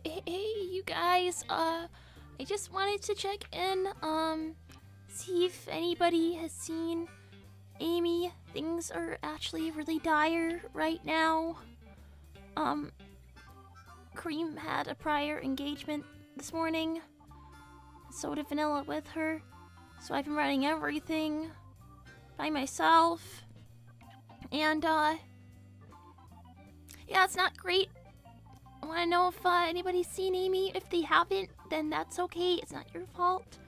Hey, you guys, I just wanted to check in, see if anybody has seen Amy. Things are actually really dire right now. Cream had a prior engagement this morning. So did Vanilla with her. So I've been running everything by myself. And, yeah, it's not great. I want to know if anybody's seen Amy. If they haven't, then that's okay. It's not your fault.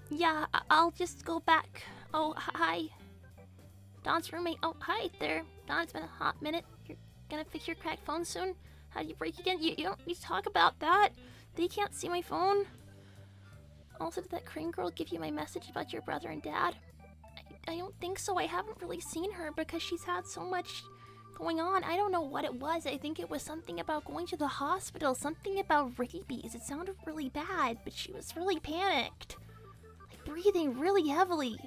Yeah, I'll just go back. Oh, hi. Don's roommate. Oh, hi there. Don, it's been a hot minute. You're gonna fix your cracked phone soon? How do you break again? You don't need to talk about that. They can't see my phone. Also, did that Crane girl give you my message about your brother and dad? I don't think so. I haven't really seen her because she's had so much going on. I don't know what it was. I think it was something about going to the hospital. Something about rabies. It sounded really bad, but she was really panicked. Like breathing really heavily.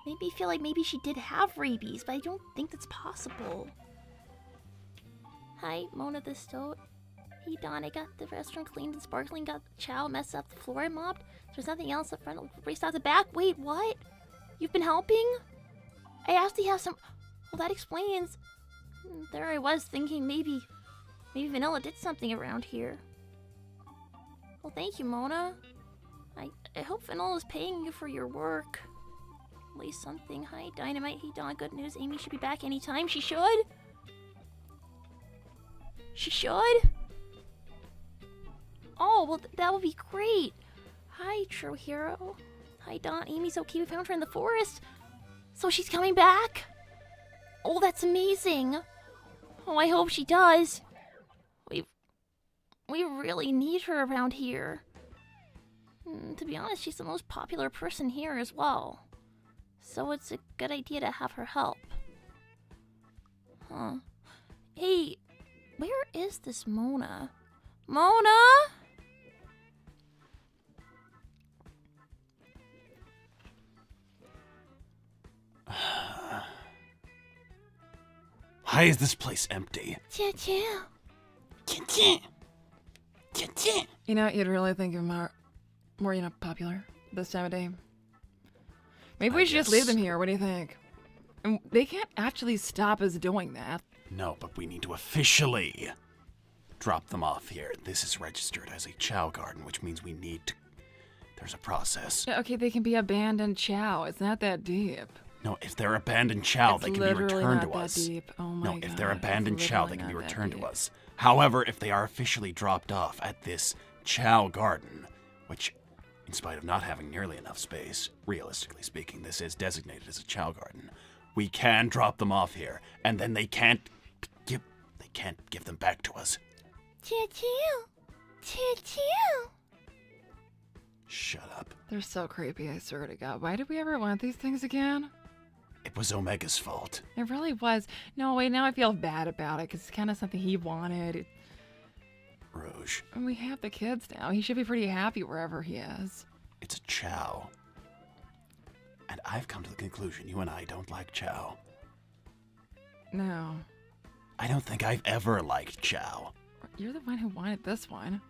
Made me feel like maybe she did have rabies, but I don't think that's possible. Hi, Mona the Stoat. Hey Don, I got the restaurant cleaned and sparkling, got Chao messed up, the floor mopped. There's nothing else up front, raced out the back. Wait, what? You've been helping? I actually have some... Well, that explains. There I was thinking maybe Vanilla did something around here. Well, thank you, Mona. I hope Vanilla's paying you for your work. At least something. Hi, Dynamite. Hey, Dawn. Good news. Amy should be back anytime. She should? She should? Oh, well, that would be great. Hi, True Hero. Hi, Dawn. Amy's okay. We found her in the forest. So she's coming back? Oh, that's amazing. Oh, I hope she does. We really need her around here. To be honest, she's the most popular person here as well. So it's a good idea to have her help. Huh. Hey, where is this Mona? Mona? Why is this place empty? Cha-cha. You know, you'd really think you're more, popular this time of day. Maybe we should just leave them here. What do you think? And they can't actually stop us doing that. No, but we need to officially drop them off here. This is registered as a Chao garden, which means we need to... There's a process. Yeah, okay, they can be abandoned Chao. It's not that deep. No, if they're abandoned Chao, It's they can be returned to not that us. deep. Oh my No, if God, they're abandoned it's Chao, they literally can be not that returned to deep. us. However, if they are officially dropped off at this Chao garden, which, in spite of not having nearly enough space, realistically speaking, this is designated as a Chao garden, we can drop them off here, and then they can't give them back to us. Cha-cha. Cha-cha. Shut up. They're so creepy, I swear to God. Why did we ever want these things again? It was Omega's fault. It really was. No, wait, now I feel bad about it because it's kind of something he wanted. Rouge, And we have the kids now. He should be pretty happy wherever he is. it's a Chao. And I've come to the conclusion you and I don't like Chao. No. I don't think I've ever liked Chao. You're the one who wanted this one.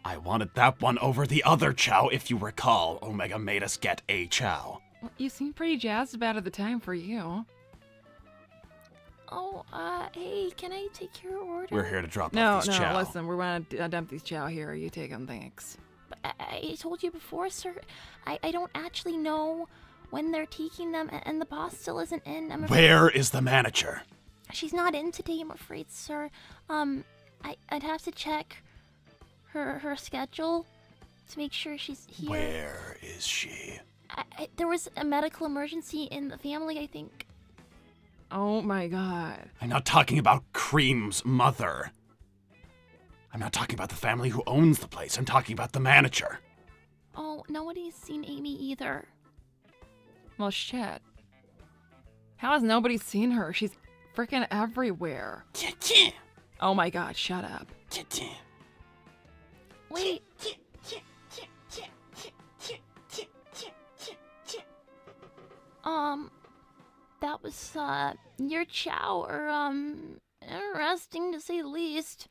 I wanted that one over the other Chao. If you recall, Omega made us get a Chao. Well, you seemed pretty jazzed about it at the time for you. Oh, hey, can I take your order? We're here to drop No, off these Chao. listen, we're going to dump these Chao here. You take them, thanks. But I told you before, sir. I don't actually know when they're taking them, and the boss still isn't in. I'm afraid. Where is the manager? She's not in today, I'm afraid, sir. I'd have to check her schedule to make sure she's here. Where is she? There was a medical emergency in the family, I think. Oh my God. I'm not talking about Cream's mother. I'm not talking about the family who owns the place. I'm talking about the manager. Oh, nobody's seen Amy either. Well, shit. How has nobody seen her? She's freaking everywhere. Oh my God, shut up. Wait. that was, your Chao are, interesting to say the least.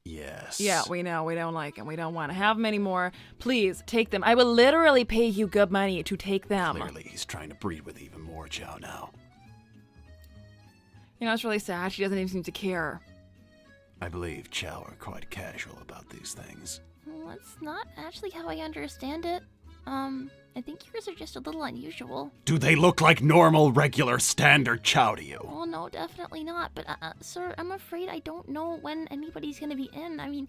Yes. Yeah, we know. We don't like them. We don't want to have them anymore. Please, take them. I will literally pay you good money to take them. Clearly, he's trying to breed with even more Chao now. You know, it's really sad. She doesn't even seem to care. I believe Chao are quite casual about these things. Well, that's not actually how I understand it. I think yours are just a little unusual. Do they look like normal, regular, standard Chao to you? Oh, no, definitely not. But, sir, I'm afraid I don't know when anybody's gonna be in. I mean,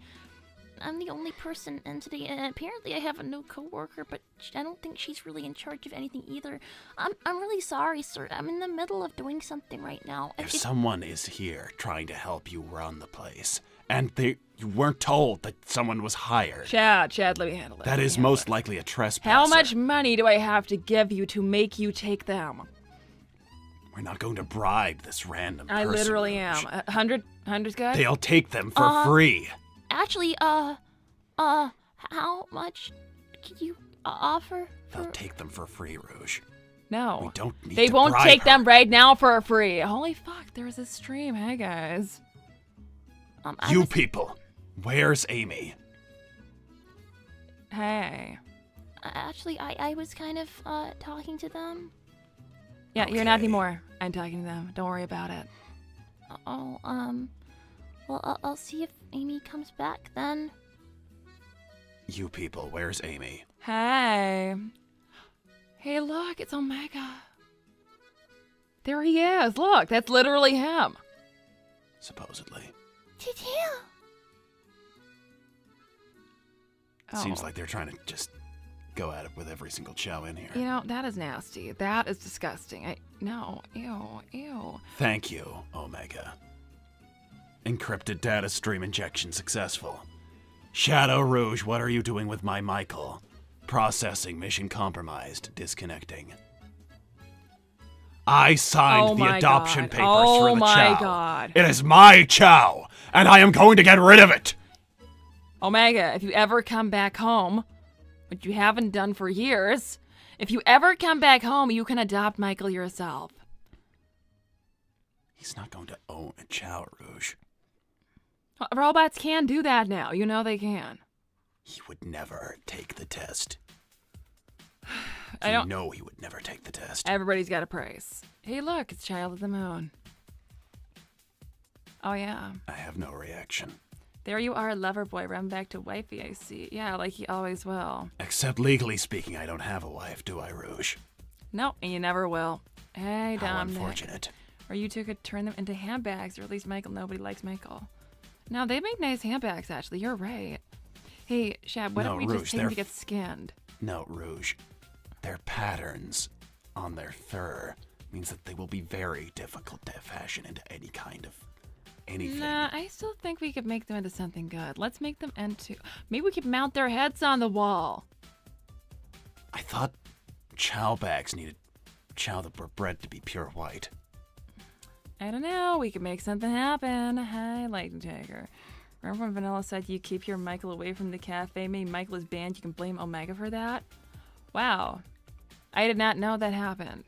I'm the only person in today, and apparently I have a new coworker, but I don't think she's really in charge of anything either. I'm really sorry, sir. I'm in the middle of doing something right now. If someone is here trying to help you run the place, and you weren't told that someone was hired, Chad, let me handle it. that is most likely a trespasser. How much money do I have to give you to make you take them? We're not going to bribe this random person. I literally Rouge. am. 100's good? They'll take them for free. Actually, how much can you offer for... They'll take them for free, Rouge. No. We don't need They to won't bribe take her. them right now for free. Holy fuck, there was a stream. Hey, guys. You people, where's Amy? Hey. Actually, I was kind of, talking to them. Yeah, you're not Okay. anymore. I'm talking to them. Don't worry about it. Oh, well, I'll see if Amy comes back then. You people, where's Amy? Hey. Hey, look, it's Omega. There he is. Look, that's literally him. Supposedly. Seems like they're trying to just go at it with every single Chao in here. You know, that is nasty. That is disgusting. No. Ew. Thank you, Omega. Encrypted data stream injection successful. Shadow Rouge, what are you doing with my Michael? Processing, mission compromised, disconnecting. I signed the adoption papers for the Chao. Oh my god. It is my Chao, and I am going to get rid of it. Omega, if you ever come back home, which you haven't done for years, if you ever come back home, you can adopt Michael yourself. He's not going to own a Chao, Rouge. Robots can do that now. You know they can. He would never take the test. I don't know he would never take the test. Everybody's got a price. Hey, look, it's Child of the Moon. Oh, yeah. I have no reaction. There you are, lover boy. Run back to wifey, I see. Yeah, like he always will. Except legally speaking, I don't have a wife, do I, Rouge? No, and you never will. Hey, How Dominic. unfortunate. Or you two could turn them into handbags, or at least Michael. Nobody likes Michael. No, they make nice handbags, actually. You're right. Hey, Shab, why don't we Rouge, just take them to get skinned? No, Rouge. Their patterns on their fur means that they will be very difficult to fashion into any kind of anything. Nah, I still think we could make them into something good. Let's make them into... Maybe we could mount their heads on the wall. I thought Chao bags needed Chao that were bred to be pure white. I don't know. We could make something happen. Hi, Lightning Tiger. Remember when Vanilla said you keep your Michael away from the cafe? Maybe Michael is banned. You can blame Omega for that? Wow. I did not know that happened.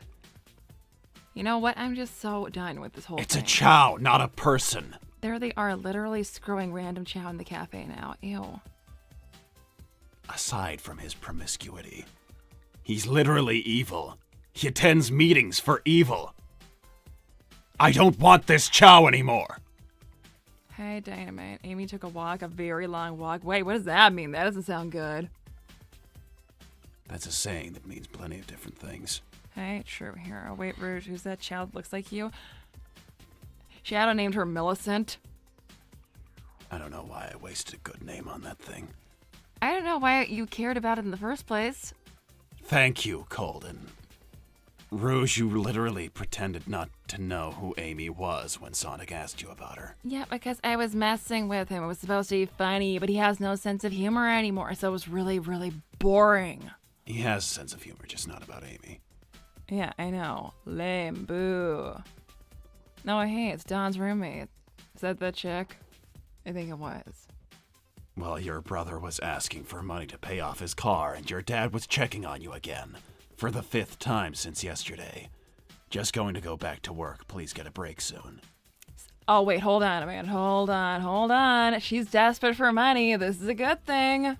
You know what? I'm just so done with this whole It's thing. a Chao, not a person. There they are, literally screwing random Chao in the cafe now. Ew. Aside from his promiscuity, he's literally evil. He attends meetings for evil. I don't want this Chao anymore. Hey, Dynamite. Amy took a walk, a very long walk. Wait, what does that mean? That doesn't sound good. That's a saying that means plenty of different things. Hey, true hero. Wait, Rouge, who's that child that looks like you? Shadow named her Millicent. I don't know why I wasted a good name on that thing. I don't know why you cared about it in the first place. Thank you, Colden. Rouge, you literally pretended not to know who Amy was when Sonic asked you about her. Yeah, because I was messing with him. It was supposed to be funny, but he has no sense of humor anymore, so it was really, really boring. He has a sense of humor, just not about Amy. Yeah, I know. Lame. Boo. No, hey, it's Don's roommate. Is that the chick? I think it was. Well, your brother was asking for money to pay off his car, and your dad was checking on you again. For the 5th time since yesterday. Just going to go back to work. Please get a break soon. Oh, wait, hold on a minute. Hold on. She's desperate for money. This is a good thing.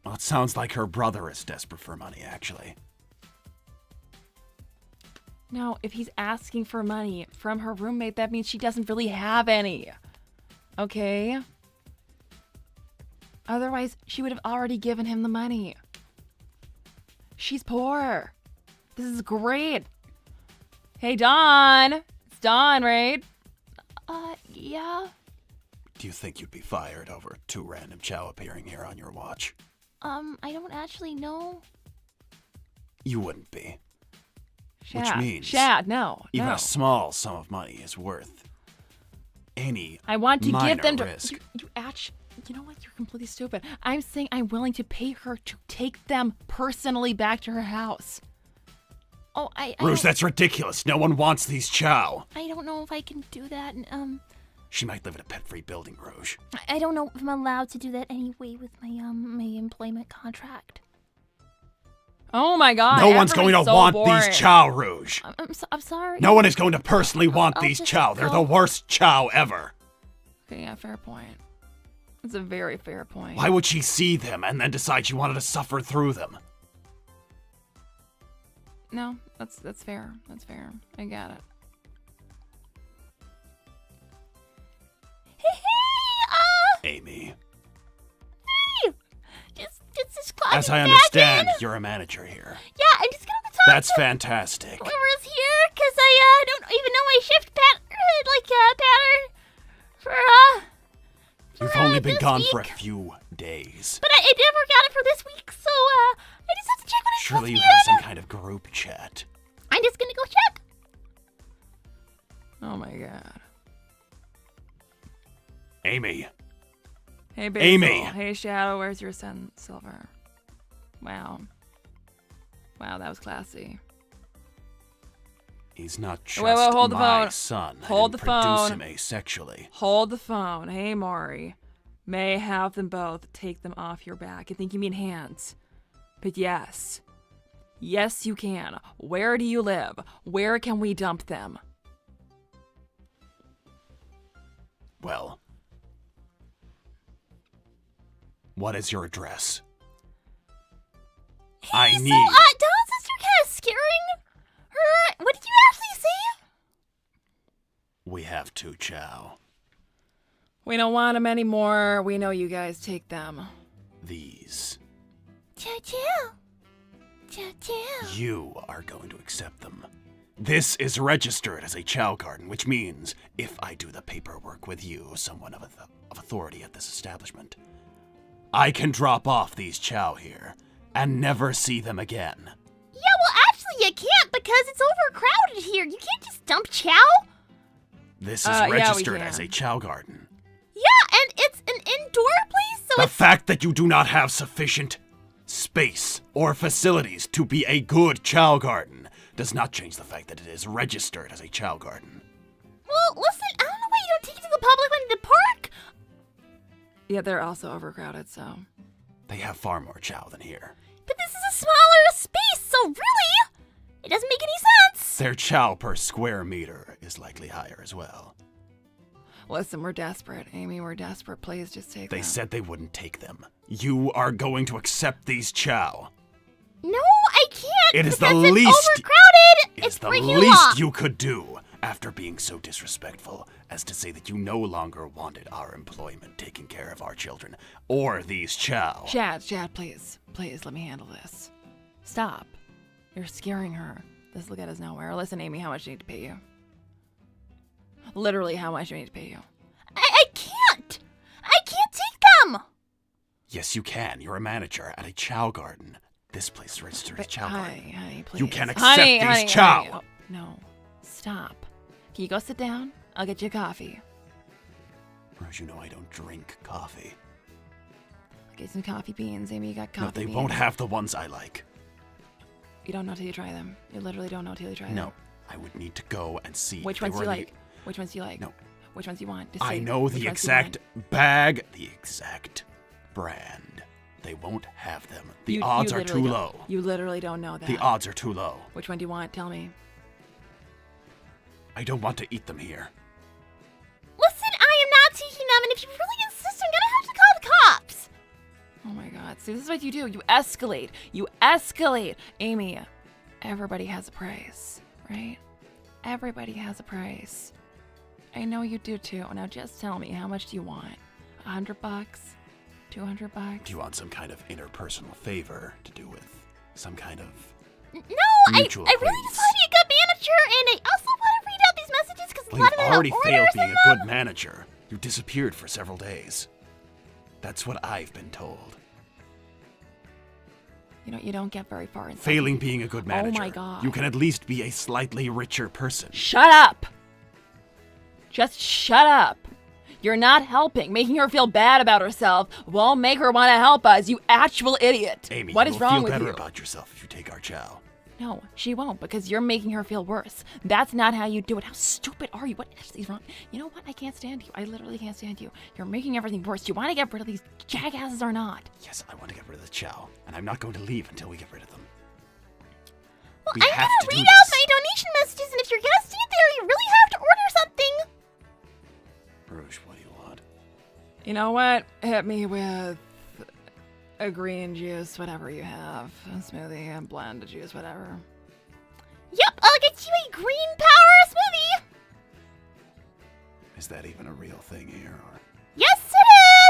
Well, it sounds like her brother is desperate for money, actually. No, if he's asking for money from her roommate, that means she doesn't really have any. Okay? Otherwise, she would have already given him the money. She's poor. This is great. Hey, Dawn. It's Dawn, right? Yeah. Do you think you'd be fired over 2 random Chao appearing here on your watch? I don't actually know. You wouldn't be. Shad. Which means Shad, no. Even no. a small sum of money is worth any I want to minor give them to risk. you actually, you know what? You're completely stupid. I'm saying I'm willing to pay her to take them personally back to her house. Oh, I Rouge, don't- that's ridiculous. No one wants these Chao. I don't know if I can do that. And, She might live in a pet-free building, Rouge. I don't know if I'm allowed to do that anyway with my my employment contract. Oh my god. No one's going to everybody's so want boring. these Chao, Rouge. I'm sorry. No one is going to personally want I'll these just Chao. They're go. the worst Chao ever. Okay, yeah, fair point. It's a very fair point. Why would she see them and then decide she wanted to suffer through them? No, that's fair. That's fair. I got it. Hey, Amy, just clock as me I back understand, in. you're a manager here. Yeah, I'm just gonna talk That's to fantastic. whoever's here, cause I don't even know my shift pattern for You've only been this gone for a week. few days. But I never got it for this week, so I just have to check when it's Surely you supposed to have be some in. kind of group chat. I'm just gonna go check. Oh my god. Amy, Hey, Basil. Amy. Hey, Shadow. Where's your son, Silver? Wow. Wow, that was classy. he's not just Wait, hold the my phone. son. Hold I the didn't produce phone. him asexually. Hold the phone. Hey, Maury. May I have them both. Take them off your back. I think you mean hands. But yes. Yes, you can. Where do you live? Where can we dump them? Well, what is your address? I need. Dawn's sister kind of scaring her. What did you actually say? We have 2 Chao. We don't want them anymore. We know you guys take them. These. Chow. You are going to accept them. This is registered as a Chao garden, which means if I do the paperwork with you, someone of authority at this establishment, I can drop off these Chao here and never see them again. Yeah, well, actually, you can't because it's overcrowded here. You can't just dump Chow. This is Yeah, we registered can. as a Chao garden. Yeah, and it's an indoor place, so The it's fact that you do not have sufficient space or facilities to be a good Chao garden does not change the fact that it is registered as a Chao garden. well. Listen, I don't know why you don't take it to the public when in the park. Yeah, they're also overcrowded, so. They have far more Chao than here. But this is a smaller space, so really, it doesn't make any sense. Their Chao per square meter is likely higher as well. Listen, we're desperate. Amy, we're desperate. Please just take They them. said they wouldn't take them. You are going to accept these Chao. No, I can't. It is the because it's least- overcrowded. It It's is the breaking least law. you could do after being so disrespectful as to say that you no longer wanted our employment taking care of our children or these Chao. Chad, please. Please, let me handle this. Stop. You're scaring her. This will get us nowhere. Listen, Amy, how much do I need to pay you? Literally, how much do I need to pay you? I can't. I can't take them. Yes, you can. You're a manager at a Chao garden. This place is registered as Chao garden. Honey, please. You can accept these Chao. Oh, no. Stop. Can you go sit down? I'll get you coffee. Rouge, you know I don't drink coffee. I'll get some coffee beans. Amy, you got coffee No, they beans. won't have the ones I like. You don't know till you try them. You literally don't know till you try them. No, I would need to go and see. Which if they ones do you were the- like? Which ones do you like? No. Which ones do you want? Just I say know which the ones you exact want. bag, the exact brand. They won't have them. The You odds are literally too don't- low. You literally don't know that. The odds are too low. Which one do you want? Tell me. I don't want to eat them here. Listen, I am not taking them, and if you really insist, I'm gonna have to call the cops. Oh my god. See, this is what you do. You escalate. You escalate. Amy, everybody has a price, right? Everybody has a price. I know you do too. Now just tell me, how much do you want? $100? $200? Do you want some kind of interpersonal favor to do with some kind of No, I really just mutual want to acquaintance? be a good manager, and I also want to read out these messages because a Well, lot of you've them have already failed orders being in a them. good manager. You disappeared for several days. That's what I've been told. You know, you don't get very far in Failing being a good manager. Oh my god. You can at least be a slightly richer person. Shut up! Just shut up! You're not helping. Making her feel bad about herself won't make her want to help us, you actual idiot. Amy, what you is will wrong feel with better you? about yourself if you take our Chao. No, she won't, because you're making her feel worse. That's not how you do it. How stupid are you? What is wrong? You know what? I can't stand you. I literally can't stand you. You're making everything worse. Do you want to get rid of these jackasses or not? Yes, I want to get rid of the Chao, and I'm not going to leave until we get rid of them. Well, We I'm have gonna to do read out this. my donation messages, and if you're gonna stand there, you really have to order something. Rouge, what do you want? You know what? Hit me with a green juice, whatever you have. A smoothie, a blend, juice, whatever. Yep, I'll get you a green power smoothie. Is that even a real thing here, or Yes, it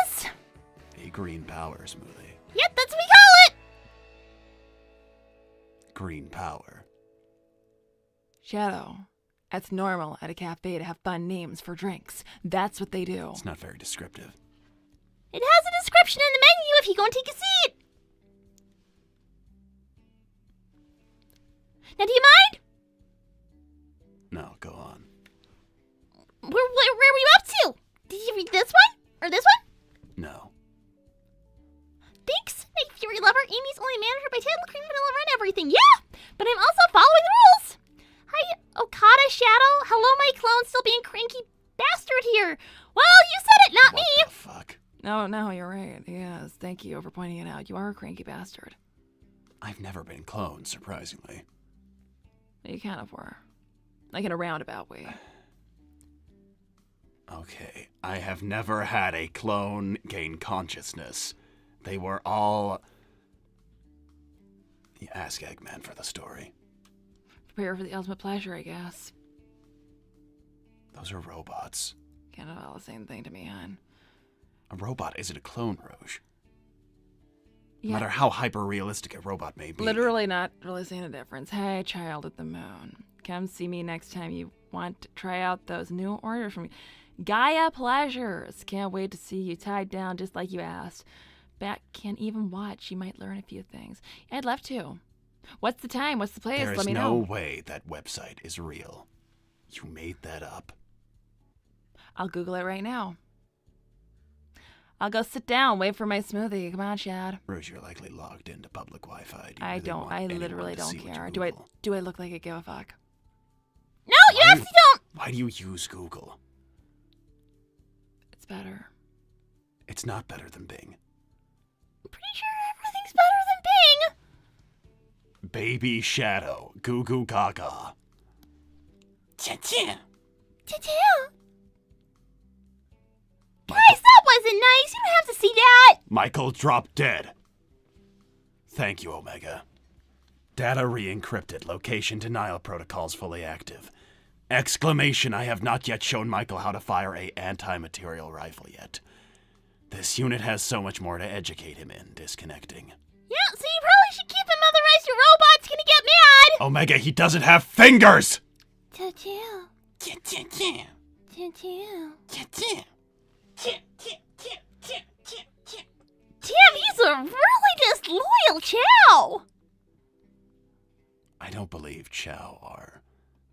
is. a green power smoothie? Yep, that's what we call it. Green power. Shadow. It's normal at a cafe to have fun names for drinks. That's what they do. It's not very descriptive. It has a description in the menu if you go and take a seat. Now, do you mind? No, go on. Where were you up to? Did you read this one? Or this one? No. Thanks, my Fury Lover. Amy's only manager by title, cream vanilla run everything. Yeah, but I'm also following the rules. Hi, Okada Shadow. Hello, my clone, still being cranky bastard here. Well, you said it, not me. What the fuck? No, you're right. Yes, thank you for pointing it out. You are a cranky bastard. I've never been cloned, surprisingly. You kind of were. Like in a roundabout way. Okay, I have never had a clone gain consciousness. They were all... You ask Eggman for the story. Prepare for the ultimate pleasure, I guess. Those are robots. Kind of all the same thing to me, hon. A robot isn't a clone, Rouge. No Yeah, matter how hyper-realistic a robot may be. literally not really seeing a difference. Hey, child at the moon. Come see me next time you want to try out those new orders from me. Gaia Pleasures. Can't wait to see you tied down just like you asked. Bat can't even watch. You might learn a few things. I'd love to. What's the time? What's the place? There is Let me no know. way that website is real. You made that up. I'll Google it right now. I'll go sit down, wait for my smoothie. Come on, Chad. Rouge, you're likely logged into public Wi-Fi. Do you I really don't. want I anyone literally to don't see what you care. Google? Do I look like I give a fuck? No, you actually don't. Why do you use Google? It's better. It's not better than Bing. I'm pretty sure everything's better than Bing. Baby Shadow. Goo goo gaga. Cha-cha. Ta-ta. Guys, that wasn't nice. You don't have to see that. Michael dropped dead. Thank you, Omega. Data re-encrypted. Location denial protocols fully active. Exclamation, I have not yet shown Michael how to fire a anti-material rifle yet. This unit has so much more to educate him in. Disconnecting. Yeah, so you probably should keep him, otherwise your robot's gonna get mad. Omega, he doesn't have fingers! Ta-ta. Cha-cha-cha. Ta-ta. Cha-cha. Damn, he's a really disloyal Chao. I don't believe Chao are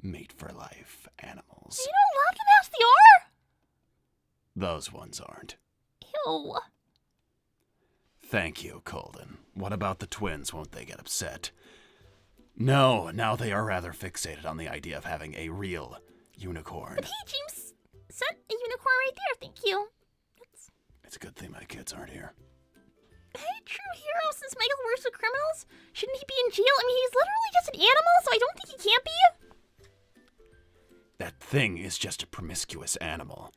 mate-for-life animals. You don't love them as they are? Those ones aren't. Ew. Thank you, Colden. What about the twins? Won't they get upset? No, now they are rather fixated on the idea of having a real unicorn. But hey, James sent a unicorn right there. Thank you. It's a good thing my kids aren't here. Hey, true hero, since Michael works with criminals, shouldn't he be in jail? I mean, he's literally just an animal, so I don't think he can't be. That thing is just a promiscuous animal.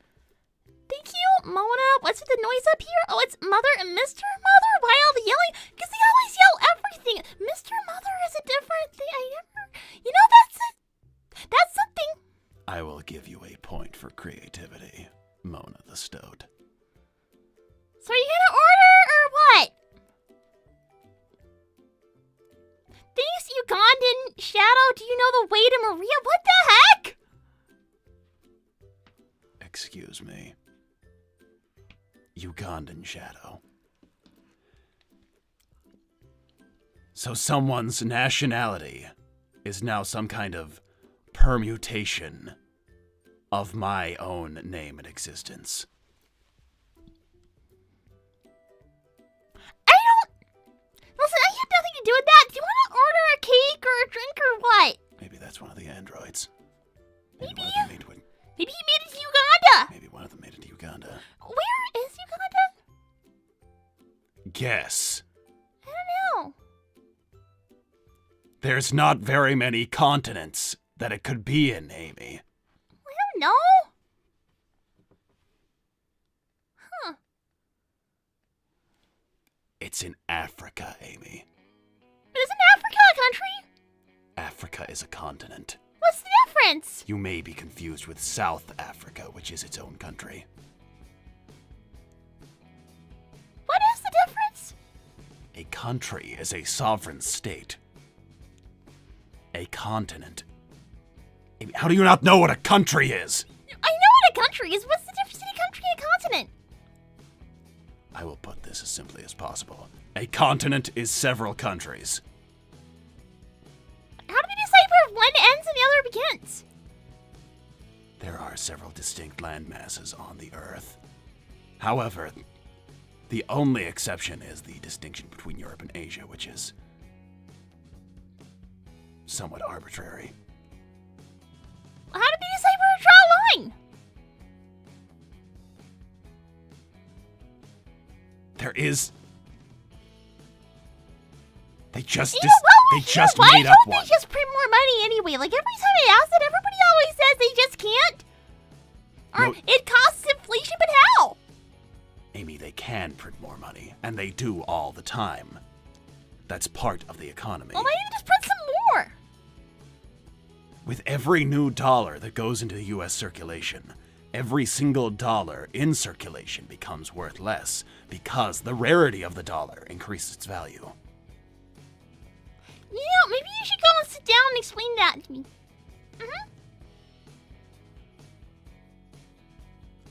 Thank you, Mona. What's with the noise up here? Oh, it's Mother and Mr. Mother? Why all the yelling? Because they always yell everything. Mr. Mother is a different thing. I never... You know, that's something. I will give you a point for creativity, Mona the Stoat. So are you gonna order or what? Thanks, Ugandan Shadow. Do you know the way to Maria? What the heck? Excuse me. Ugandan Shadow. So someone's nationality is now some kind of permutation of my own name and existence. Listen, I have nothing to do with that. Do you want to order a cake or a drink or what? Maybe that's one of the androids. Maybe. One of them made one. Maybe he made it to Uganda. Maybe one of them made it to Uganda. Where is Uganda? Guess. I don't know. There's not very many continents that it could be in, Amy. I don't know. Huh. It's in Africa, Amy. But isn't Africa a country? Africa is a continent. What's the difference? You may be confused with South Africa, which is its own country. What is the difference? A country is a sovereign state. A continent. Amy, how do you not know what a country is? I know what a country is. What's the difference between a country and a continent? I will put this as simply as possible. A continent is several countries. How do we decide where one ends and the other begins? There are several distinct land masses on the Earth. However, the only exception is the distinction between Europe and Asia, which is somewhat arbitrary. How do we decide where to draw a line? There is. They just Why made up don't one. they just print more money anyway? Like every time I ask it, everybody always says they just can't. Or No. it costs inflation, but how? Amy, they can print more money, and they do all the time. That's part of the economy. Well, why don't you just print some more? With every new dollar that goes into the U.S. circulation, every single dollar in circulation becomes worth less because the rarity of the dollar increases its value. You know, maybe you should go and sit down and explain that to me.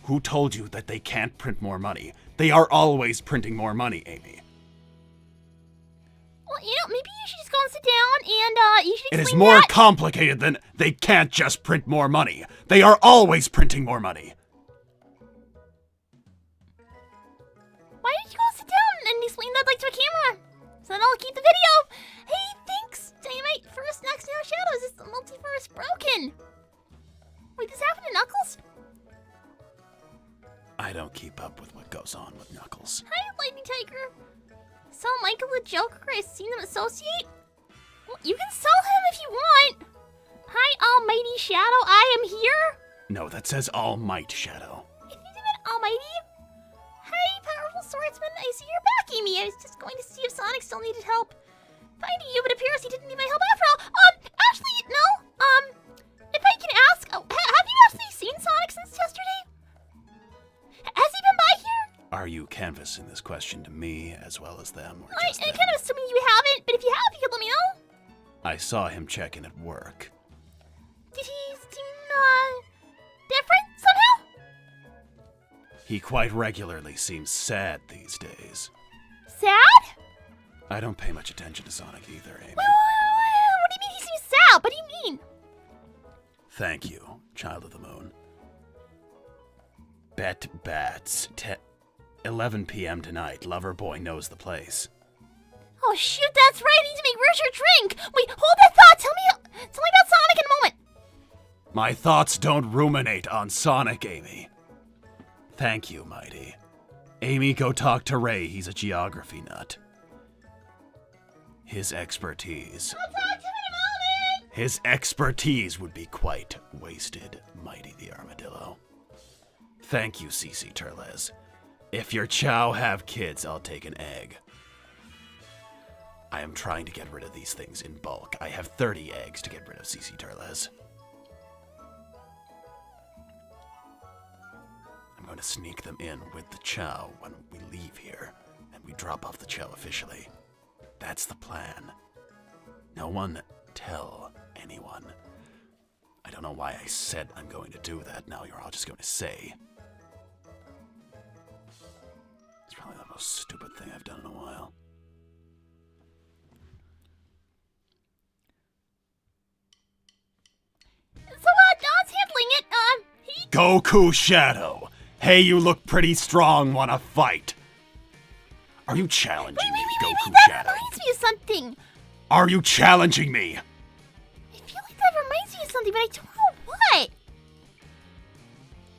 Who told you that they can't print more money? They are always printing more money, Amy. Well, you know, maybe you should just go and sit down and you should It explain is more that. complicated than they can't just print more money. They are always printing more money. Why don't you go sit down and explain that like to a camera? So then I'll keep the video. Hey, thanks, Dynamite. First, next, now Shadows. Is the multiverse broken? Wait, this happened to Knuckles? I don't keep up with what goes on with Knuckles. Hi, Lightning Tiger. Sell Michael the Joker. I've seen them associate. Well, you can sell him if you want. Hi, Almighty Shadow. I am here. No, that says All Might Shadow. If you meant Almighty. Hi, Powerful Swordsman. I see you're back, Amy. I was just going to see if Sonic still needed help finding you, but it appears he didn't need my help after all. Actually, no. If I can ask, have you actually seen Sonic since yesterday? Has he been by here? Are you canvassing this question to me as well as them? Or I'm just them? kind of assuming you haven't, but if you have, you could let me know. I saw him check in at work. Did he seem, different somehow? He quite regularly seems sad these days. Sad? I don't pay much attention to Sonic either, Amy. What do you mean he seems sad? What do you mean? Thank you, Child of the Moon. Bet bats. 11 p.m. tonight. Loverboy knows the place. Oh shoot, that's right. I need to make. Where's your drink? Wait, hold that thought. Tell me about Sonic in a moment. My thoughts don't ruminate on Sonic, Amy. Thank you, Mighty. Amy, go talk to Ray. He's a geography nut. His expertise. I'll talk to him in a moment. His expertise would be quite wasted, mighty the armadillo. Thank you, CC Turles. If your Chao have kids, I'll take an egg. I am trying to get rid of these things in bulk. I have 30 eggs to get rid of, CC Turles. I'm going to sneak them in with the Chao when we leave here, and we drop off the Chao officially. That's the plan. No one tell anyone. I don't know why I said I'm going to do that. Now you're all just going to say. It's probably the most stupid thing I've done in a while. So, Don's handling it. Goku Shadow! Hey, you look pretty strong. Wanna fight? Are you challenging me, Goku that Shadow? reminds me of something. Are you challenging me? I feel like that reminds me of something, but I don't know what.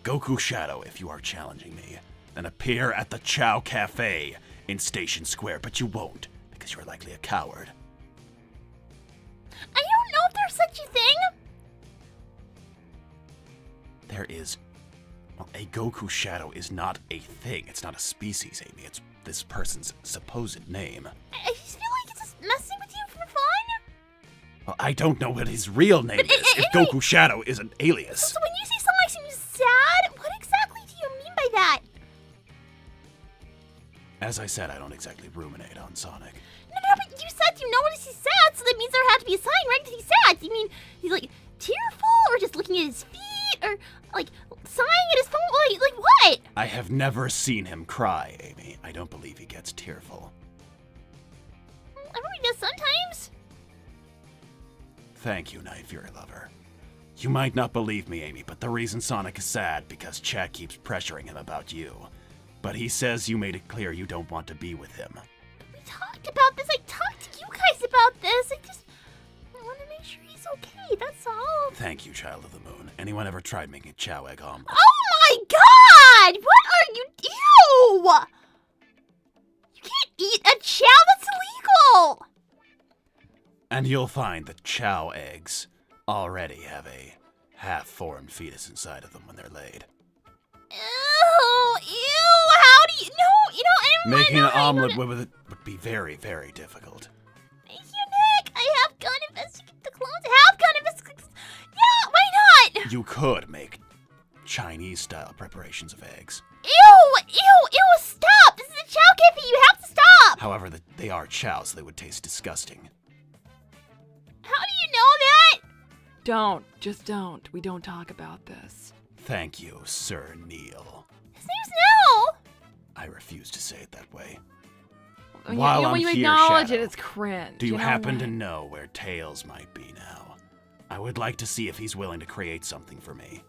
Goku Shadow, if you are challenging me, then appear at the Chao Cafe in Station Square, but you won't, because you're likely a coward. I don't know if there's such a thing. There is... Well, a Goku Shadow is not a thing. It's not a species, Amy. It's this person's supposed name. I just feel like it's just messing with you for fun. Well, I don't know what his real name is. If anyway, Goku Shadow is an alias. So when you say something makes you sad, what exactly do you mean by that? As I said, I don't exactly ruminate on Sonic. No, but you said you noticed he's sad, so that means there had to be a sign, right? That he's sad. Do you mean he's like tearful, or just looking at his feet, or like sighing at his phone? Like what? I have never seen him cry, Amy. I don't believe he gets tearful. Everybody does sometimes. Thank you, Night Fury Lover. You might not believe me, Amy, but the reason Sonic is sad because Chat keeps pressuring him about you. But he says you made it clear you don't want to be with him. We talked about this. I talked to you guys about this. I want to make sure he's okay. That's all. Thank you, Child of the Moon. Anyone ever tried making Chao egg omelet? Oh my God! What are you? Ew! You can't eat a chow. That's illegal. And you'll find that Chao eggs already have a half-formed fetus inside of them when they're laid. Ew! How do you? No, never mind. Making an No, omelet with it would be very, very difficult. Thank you, Nick. I have gun investigate the clones. I have gun investigate. Yeah, why not? You could make Chinese-style preparations of eggs. Ew! Stop! This is a chow cafe. You have to stop. However, they are Chao, so they would taste disgusting. How do you know that? Don't. Just don't. We don't talk about this. Thank you, Sir Neil. His name's No. I refuse to say it that way. When While you, I'm when you here, acknowledge Shadow, it, it's cringe. Do you know happen what? to know where Tails might be now? I would like to see if he's willing to create something for me.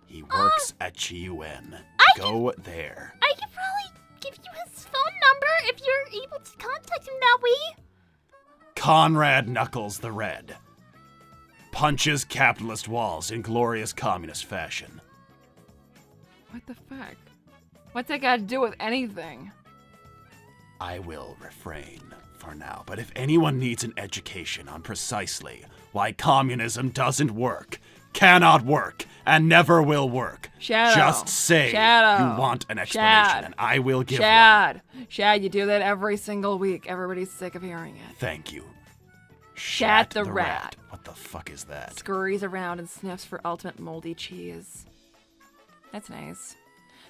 He works at Chiyuan. Go there. I could probably give you his phone number if you're able to contact him that way. Conrad Knuckles the Red. Punches capitalist walls in glorious communist fashion. What the fuck? What's that got to do with anything? I will refrain for now, but if anyone needs an education on precisely why communism doesn't work, cannot work, and never will work, Shadow. just say Shadow. you want an explanation, Shad. and I will give one. Shad, you do that every single week. Everybody's sick of hearing it. Thank you. Shat the rat. What the fuck is that? Scurries around and sniffs for ultimate moldy cheese. That's nice.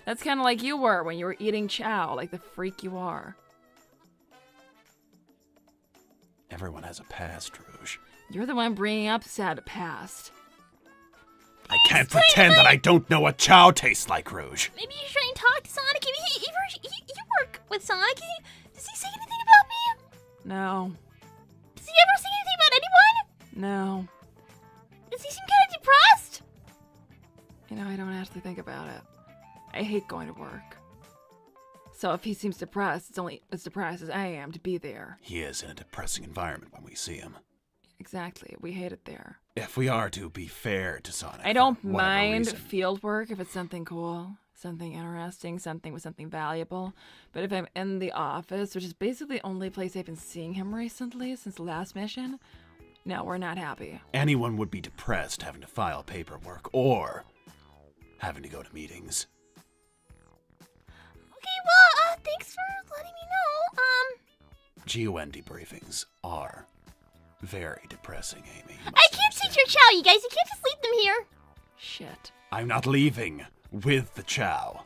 That's kind of like you were when you were eating chow, like the freak you are. Everyone has a past, Rouge. You're the one bringing up sad past. I can't pretend that I don't know what chow tastes like, Rouge. Maybe you should talk to Sonic. You work with Sonic. Does he say anything about me? No. Does he ever say anything about anyone? No. Does he seem kind of depressed? You know, I don't actually think about it. I hate going to work. So if he seems depressed, it's only as depressed as I am to be there. He is in a depressing environment when we see him. Exactly. We hate it there. If we are to be fair to Sonic, I don't for whatever mind reason, field work if it's something cool, something interesting, something with something valuable. But if I'm in the office, which is basically the only place I've been seeing him recently since the last mission, No, we're not happy. Anyone would be depressed having to file paperwork or having to go to meetings. Okay, well, thanks for letting me know. GUN debriefings are very depressing, Amy. I can't teach your Chao, you guys. You can't just leave them here. Shit. I'm not leaving with the Chao.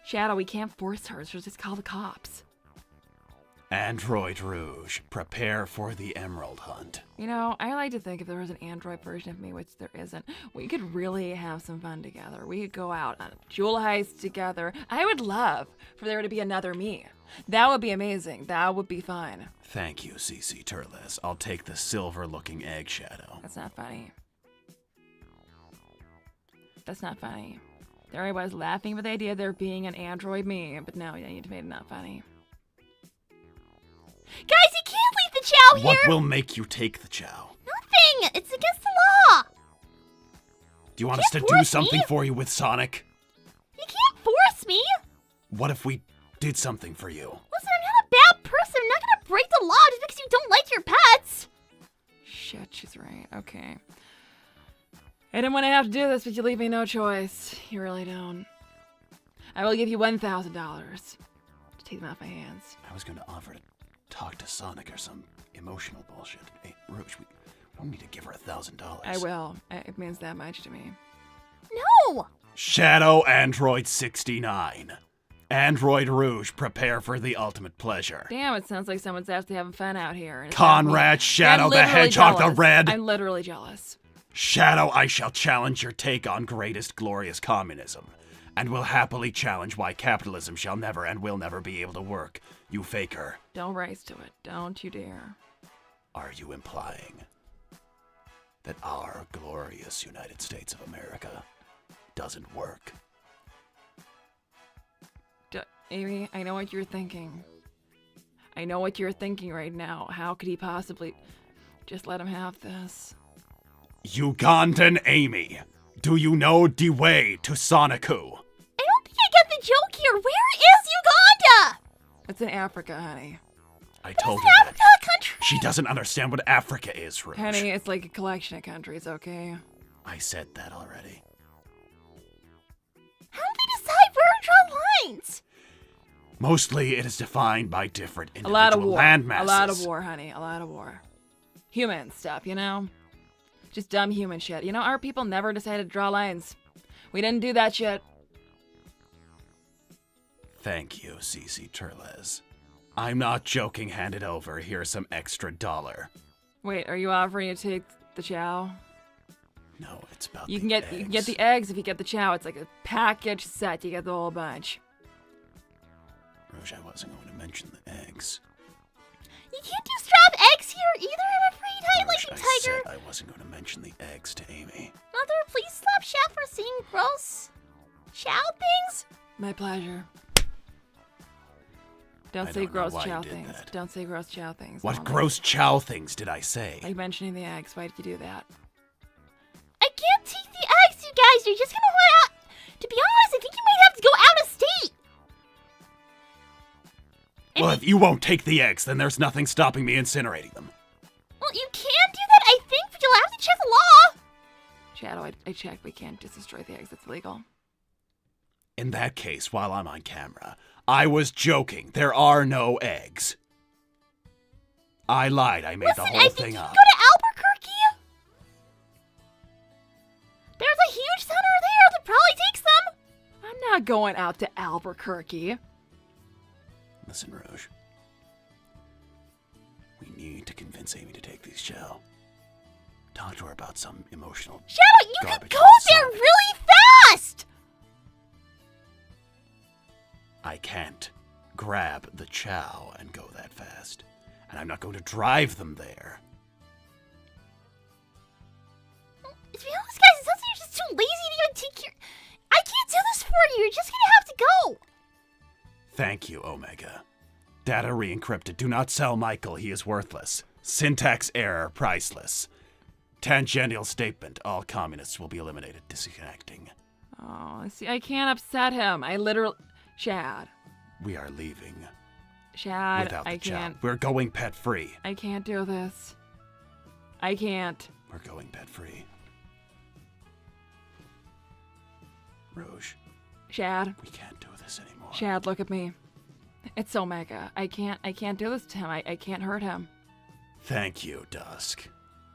Shadow, we can't force her. She'll just call the cops. Android Rouge, prepare for the Emerald Hunt. You know, I like to think if there was an android version of me, which there isn't, we could really have some fun together. We could go out on a jewel heist together. I would love for there to be another me. That would be amazing. That would be fun. Thank you, CC Turles. I'll take the silver-looking egg shadow. That's not funny. That's not funny. There I was laughing with the idea of there being an android me, but no, you made it not funny. Guys, you can't leave the Chao here. What will make you take the Chao? Nothing. It's against the law. Do you want us to do something for you with Sonic? You can't force me. What if we did something for you? Listen, I'm not a bad person. I'm not gonna break the law just because you don't like your pets. Shit, she's right. Okay. I didn't want to have to do this, but you leave me no choice. You really don't. I will give you $1,000 to take them off my hands. I was going to offer to talk to Sonic or some emotional bullshit. Hey, Rouge, we need to give her $1,000. I will. It means that much to me. No. Shadow Android 69. Android Rouge, prepare for the ultimate pleasure. Damn, it sounds like someone's actually having fun out here. Conrad, Shadow the Hedgehog the Red. I'm literally jealous. Shadow, I shall challenge your take on greatest glorious communism, and will happily challenge why capitalism shall never and will never be able to work, you faker. Don't race to it. Don't you dare. Are you implying that our glorious United States of America doesn't work? Amy, I know what you're thinking. I know what you're thinking right now. How could he possibly just let him have this? Ugandan Amy, do you know the way to Sonicu? I don't think I get the joke here. Where is Uganda? It's in Africa, honey. I told It's her Africa, that. a country. She doesn't understand what Africa is, Rouge. Honey, it's like a collection of countries, okay? I said that already. How do they decide where to draw lines? Mostly it is defined by different A lot of individual war. land masses. A lot of war, honey. A lot of war. Human stuff, you know? Just dumb human shit. You know, our people never decided to draw lines. We didn't do that shit. Thank you, CC Turles. I'm not joking, hand it over. Here's some extra $1. Wait, are you offering to take the Chao? No, it's about You the can get eggs. the eggs if you get the Chao. It's like a package set. You get the whole bunch. Rouge, I wasn't going to mention the eggs. You can't just drop eggs here either, I'm afraid. Hi, Rouge, like a I tiger. said I wasn't going to mention the eggs to Amy. Mother, please stop Chef for saying gross Chao things. My pleasure. Don't I say don't know gross why you Chao did things. that. Don't say gross Chao things. What Molly. gross Chow things did I say? Like mentioning the eggs. Why did you do that? I can't take the eggs, you guys. You're just gonna want out. To be honest, I think you might have to go out of state. Well, if you won't take the eggs, then there's nothing stopping me incinerating them. Well, you can do that, I think, but you'll have to check the law. Shadow, I checked. We can't just destroy the eggs. It's illegal. In that case, while I'm on camera, I was joking. There are no eggs. I lied. I made the Listen, whole I think thing you can up. go to Albuquerque. There's a huge center there that probably takes them. I'm not going out to Albuquerque. Listen, Rouge. We need to convince Amy to take these Chao. Talk to her about some emotional Shadow, you can garbage go about there Sonic. really fast. I can't grab the Chao and go that fast. And I'm not going to drive them there. To be honest, guys, it sounds like you're just too lazy to even take your... I can't do this for you. You're just gonna have to go. Thank you, Omega. Data re-encrypted. Do not sell Michael. He is worthless. Syntax error. Priceless. Tangential statement. All communists will be eliminated. Disconnecting. Oh, see, I can't upset him. I literally... Shad. We are leaving. Shad, Without the I Chao. can't... We're going pet-free. I can't do this. I can't. We're going pet-free. Rouge, Shad. we can't do this anymore. Shad, look at me. It's so mega. I can't do this to him. I can't hurt him. Thank you, Dusk.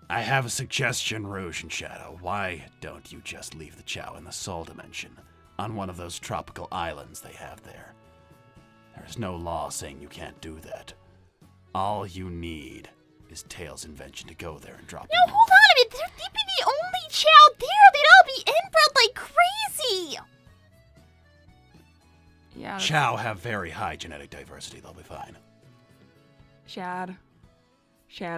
I have a suggestion, Rouge and Shadow. Why don't you just leave the Chao in the Soul Dimension, on one of those tropical islands they have there? There's no law saying you can't do that. All you need is Tails' invention to go there and drop No, them hold off. on a minute. They'd be the only Chao there. They'd all be inbred like crazy. Yeah. Chao have very high genetic diversity. They'll be fine. Shad,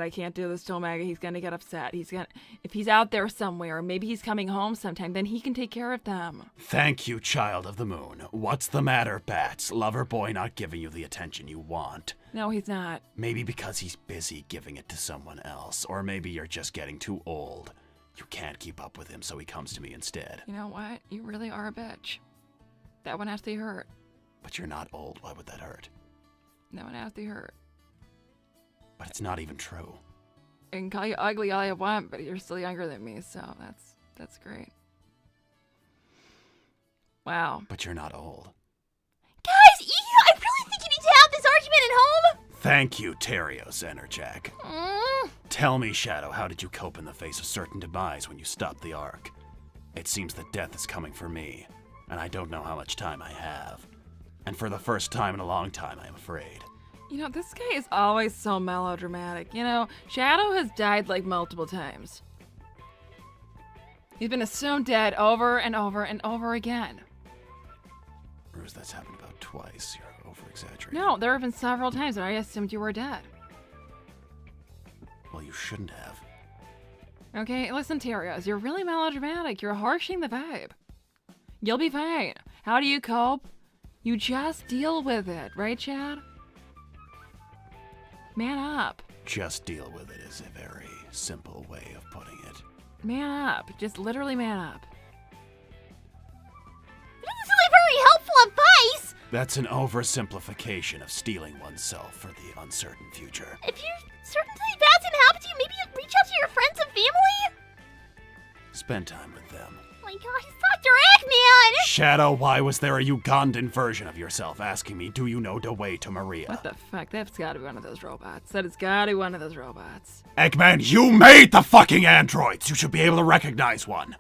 I can't do this to Omega. He's gonna get upset. If he's out there somewhere, maybe he's coming home sometime, then he can take care of them. Thank you, Child of the Moon. What's the matter, Bats? Lover boy not giving you the attention you want? No, he's not. Maybe because he's busy giving it to someone else, or maybe you're just getting too old. You can't keep up with him, so he comes to me instead. You know what? You really are a bitch. That one has to be hurt. But you're not old. Why would that hurt? That one has to be hurt. But it's not even true. I can call you ugly all I want, but you're still younger than me, so that's great. Wow. But you're not old. Guys, I really think you need to have this argument at home. Thank you, Terios Enerjack. Mm. Tell me, Shadow, how did you cope in the face of certain demise when you stopped the Ark? It seems that death is coming for me, and I don't know how much time I have. And for the first time in a long time, I am afraid. You know, this guy is always so melodramatic. You know, Shadow has died like multiple times. He's been assumed dead over and over and over again. Rouge, that's happened about twice. You're over-exaggerating. No, there have been several times that I assumed you were dead. Well, you shouldn't have. Okay, listen, Terios, you're really melodramatic. You're harshing the vibe. You'll be fine. How do you cope? You just deal with it, right, Chad? Man up. Just deal with it is a very simple way of putting it. Man up. Just literally man up. This is really very helpful advice. That's an oversimplification of steeling oneself for the uncertain future. If you're certain something bad's gonna happen to you, maybe reach out to your friends and family. Spend time with them. Oh my god, it's Dr. Eggman! Shadow, why was there a Ugandan version of yourself asking me, do you know the way to Maria? What the fuck? That's gotta be one of those robots. That has gotta be one of those robots. Eggman, you made the fucking androids! You should be able to recognize one.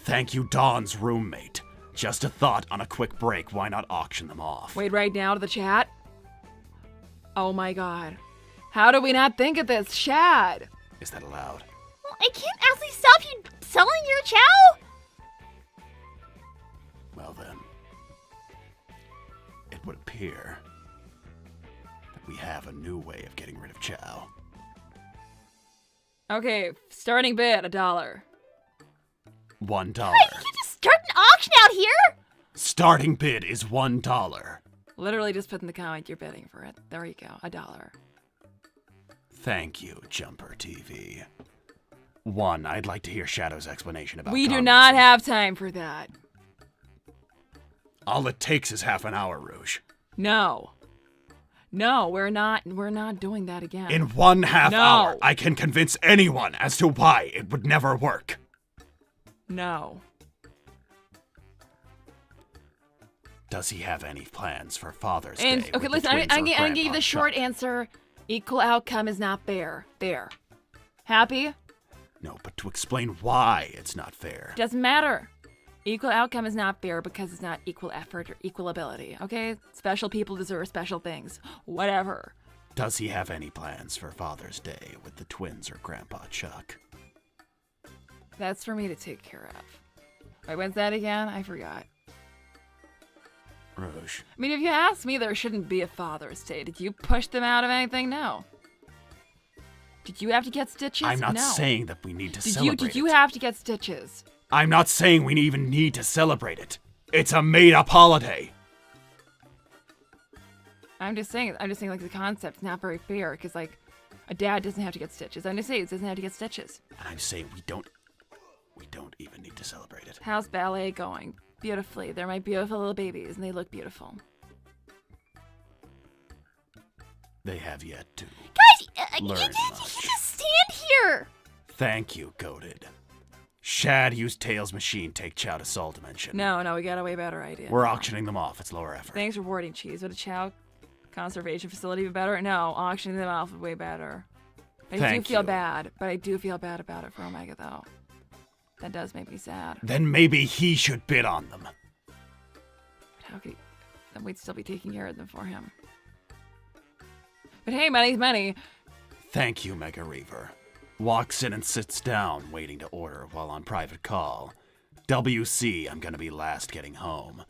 Thank you, Dawn's roommate. Just a thought on a quick break, why not auction them off? Wait, right now to the chat? Oh my god. How do we not think of this? Shad! Is that allowed? Well, I can't actually stop you selling your Chao. Well then, it would appear that we have a new way of getting rid of Chao. Okay, starting bid, $1. $1. You can't just start an auction out here. Starting bid is $1. Literally just put in the comment you're bidding for it. There you go, $1. Thank you, Jumper TV. I'd like to hear Shadow's explanation about We do communism. not have time for that. All it takes is half an hour, Rouge. No. No, we're not doing that again. In 1/2 No. hour, I can convince anyone as to why it would never work. No. Does he have any plans for Father's And Day? okay, with the listen, twins I'm or gonna give you Grandpa the short Chuck? answer. Equal outcome is not fair. There. Happy? No, but to explain why it's not fair. Doesn't matter. Equal outcome is not fair because it's not equal effort or equal ability, okay? Special people deserve special things. Whatever. Does he have any plans for Father's Day with the twins or Grandpa Chuck? That's for me to take care of. Wait, when's that again? I forgot. Rouge, I mean, if you ask me, there shouldn't be a Father's Day. Did you push them out of anything? No. Did you have to get stitches? I'm not No. saying that we need to Did celebrate you it. have to get stitches? I'm not saying we even need to celebrate it. It's a made-up holiday. I'm just saying like the concept's not very fair because like a dad doesn't have to get stitches. I'm just saying it doesn't have to get stitches. And I'm saying we don't even need to celebrate it. How's ballet going? Beautifully. They're my beautiful little babies and they look beautiful. They have yet to Guys, learn you much. just here. Thank you, Goated. Shad, use Tails' machine, take Chao to Soul Dimension. No, we got a way better idea. We're auctioning them off. It's lower effort. Thanks for rewarding cheese. Would a Chao conservation facility be better? No, auctioning them off would be way better. I do feel bad, but I do feel bad about it for Omega, though. That does make me sad. Then maybe he should bid on them. But how could he? Then we'd still be taking care of them for him. But hey, money's money. Thank you, Mega Reaver. Walks in and sits down, waiting to order while on private call. WC, I'm gonna be last getting home.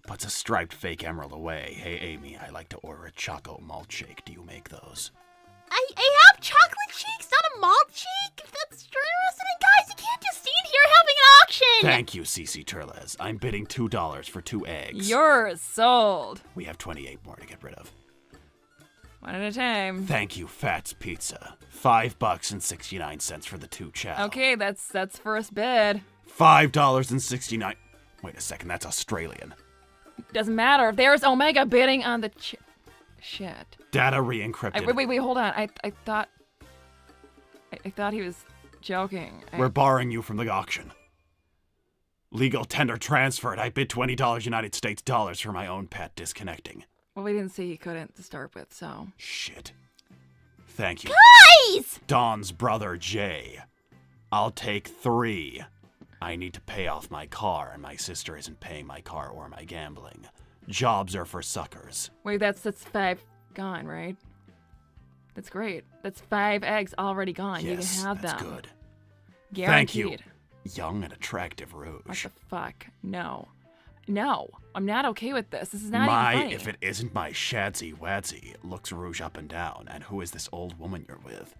Puts a striped fake emerald away. Hey, Amy, I like to order a choco malt shake. Do you make those? I have chocolate shakes, not a malt shake. If that's what you're interested in, guys, you can't just stand here having an auction. Thank you, CC Turles. I'm bidding $2 for 2 eggs. You're sold. We have 28 more to get rid of. One at a time. Thank you, Fats Pizza. $5.69 for the 2 chow. Okay, that's first bid. $5.69. Wait a second, that's Australian. Doesn't matter. There's Omega bidding on the shit. Data re-encrypted. Wait, hold on. I thought he was joking. We're barring you from the auction. Legal tender transferred. I bid $20 United States dollars for my own pet disconnecting. Well, we didn't say he couldn't to start with, so. Shit. Thank you. Guys! Don's brother, Jay. I'll take 3. I need to pay off my car, and my sister isn't paying my car or my gambling. Jobs are for suckers. Wait, that's 5 gone, right? That's great. That's 5 eggs already gone. Yes, you can have that's them. good. Guaranteed. Thank you. Young and attractive Rouge. What the fuck? No, I'm not okay with this. This is not even funny. If it isn't my shadsy wadsy, looks Rouge up and down. And who is this old woman you're with?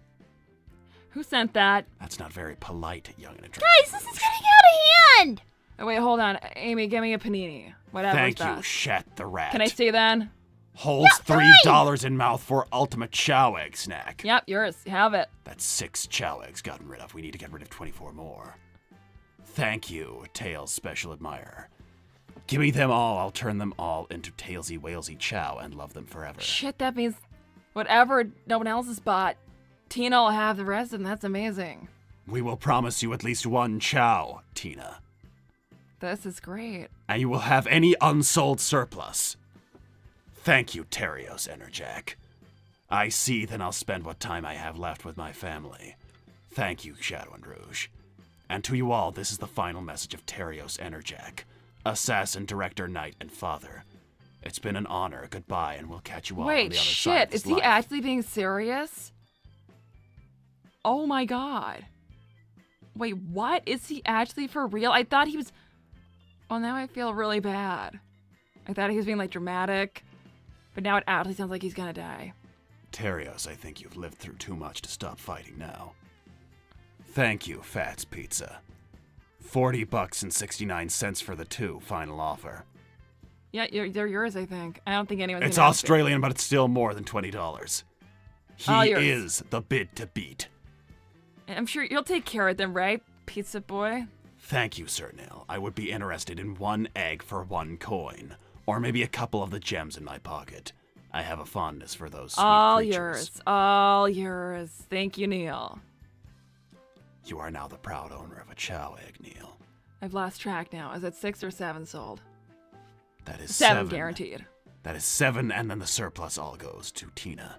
Who sent that? That's not very polite, young and attractive. Guys, this is getting out of hand. Oh, wait, hold on. Amy, give me a panini. Whatever. Thank you, Shat the Rat. Can I see then? Holds $3 in mouth for ultimate chow egg snack. Yep, yours. Have it. That's 6 chow eggs gotten rid of. We need to get rid of 24 more. Thank you, Tails Special Admirer. Give me them all. I'll turn them all into Tailsy Walesy Chow and love them forever. Shit, that means whatever no one else has bought, Tina will have the rest, and that's amazing. We will promise you at least 1 chow, Tina. This is great. And you will have any unsold surplus. Thank you, Terios Enerjack. I see, then I'll spend what time I have left with my family. Thank you, Shadow and Rouge. And to you all, this is the final message of Terios Enerjack, assassin, director, knight, and father. It's been an honor. Goodbye, and we'll catch you all on the other side of shit, this is he life. actually being serious? Oh my god. Wait, what? Is he actually for real? I thought he was... Well, now I feel really bad. I thought he was being, like, dramatic. But now it actually sounds like he's gonna die. Terios, I think you've lived through too much to stop fighting now. Thank you, Fats Pizza. $40.69 for the 2 final offer. Yeah, they're yours, I think. I don't think anyone's It's gonna ask Australian, but it's still more than $20. All He yours. is the bid to beat. it. I'm sure you'll take care of them, right, pizza boy? Thank you, Sir Nil. I would be interested in 1 egg for 1 coin, or maybe a couple of the gems in my pocket. I have a fondness for those sweet All creatures. yours. All yours. Thank you, Neil. You are now the proud owner of a chow egg, Neil. I've lost track now. Is it 6 or 7 sold? That is 7 7. guaranteed. That is 7, and then the surplus all goes to Tina.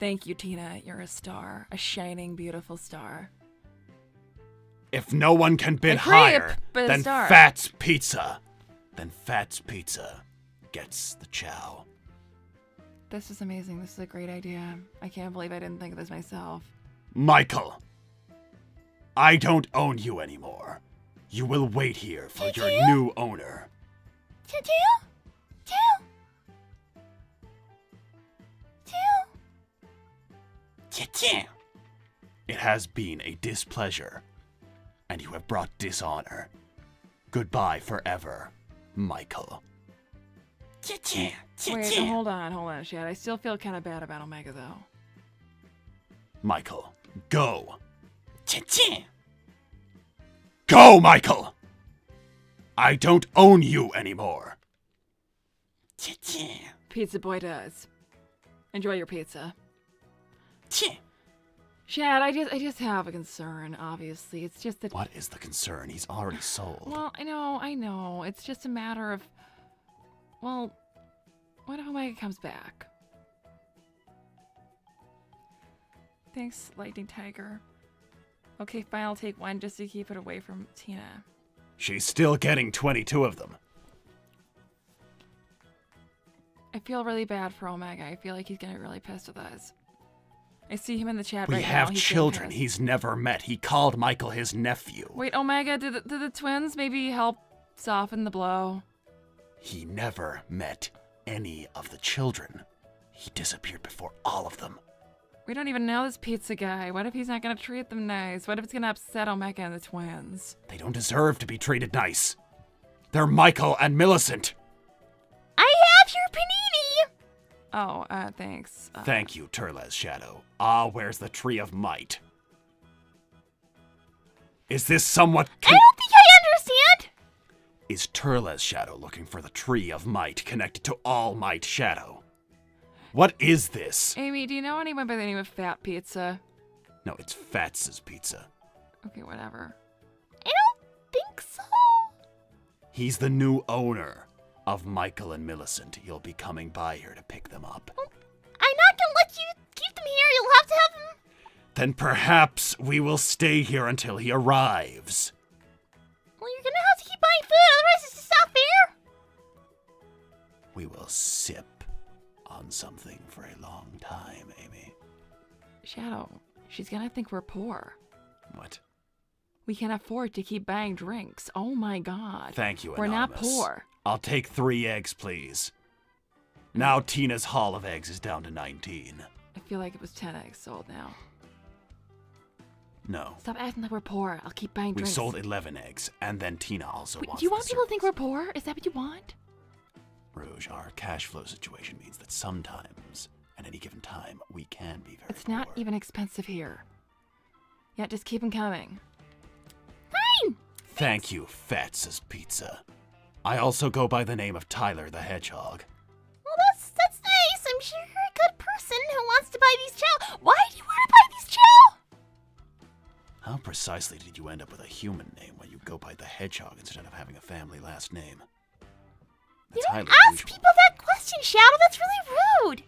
Thank you, Tina. You're a star. A shining, beautiful star. If no one can bid A creep, higher but a than star. Fats Pizza, then Fats Pizza gets the chow. This is amazing. This is a great idea. I can't believe I didn't think of this myself. Michael, I don't own you anymore. You will wait here for your new owner. It has been a displeasure, and you have brought dishonor. Goodbye forever, Michael. Wait, hold on, Shad. I still feel kind of bad about Omega, though. Michael, go. Go, Michael! I don't own you anymore. Pizza boy does. Enjoy your pizza. Chad, I just have a concern, obviously. It's just that... What is the concern? He's already sold. Well, I know. It's just a matter of... Well, what if Omega comes back? Thanks, Lightning Tiger. Okay, fine, I'll take one just to keep it away from Tina. She's still getting 22 of them. I feel really bad for Omega. I feel like he's gonna be really pissed with us. I see him in the chat We right now. have He's children getting he's never met. He called Michael his nephew. pissed. Wait, Omega, did the twins maybe help soften the blow? He never met any of the children. He disappeared before all of them. We don't even know this pizza guy. What if he's not gonna treat them nice? What if it's gonna upset Omega and the twins? They don't deserve to be treated nice. They're Michael and Millicent. I have your panini! Oh, thanks. Thank you, Turles Shadow. Where's the Tree of Might? Is this somewhat... I don't think I understand! Is Turles Shadow looking for the Tree of Might connected to All Might Shadow? What is this? Amy, do you know anyone by the name of Fat Pizza? No, it's Fats's Pizza. Okay, whatever. I don't think so. He's the new owner of Michael and Millicent. He'll be coming by here to pick them up. I'm not gonna let you keep them here. You'll have to have them. Then perhaps we will stay here until he arrives. Well, you're gonna have to keep buying food, otherwise it's just not fair. We will sip on something for a long time, Amy. Shadow, she's gonna think we're poor. What? We can afford to keep buying drinks. Oh my god. Thank you, We're not Anonymous. poor. I'll take 3 eggs, please. Now Tina's haul of eggs is down to 19. I feel like it was 10 eggs sold now. No. Stop acting like we're poor. I'll keep buying We drinks. sold 11 eggs, and then Tina also Wait, wants do you want the people to think we're service. poor? Is that what you want? Rouge, our cash flow situation means that sometimes, at any given time, we can be very It's not poor. even expensive here. Yeah, just keep them coming. Fine. Thank you, Fats's Pizza. I also go by the name of Tyler the Hedgehog. Well, that's nice. I'm sure you're a good person who wants to buy these chow. Why do you want to buy these chow? How precisely did you end up with a human name when you go by the Hedgehog instead of having a family last name? You That's don't highly ask unusual. people that question, Shadow. That's really rude.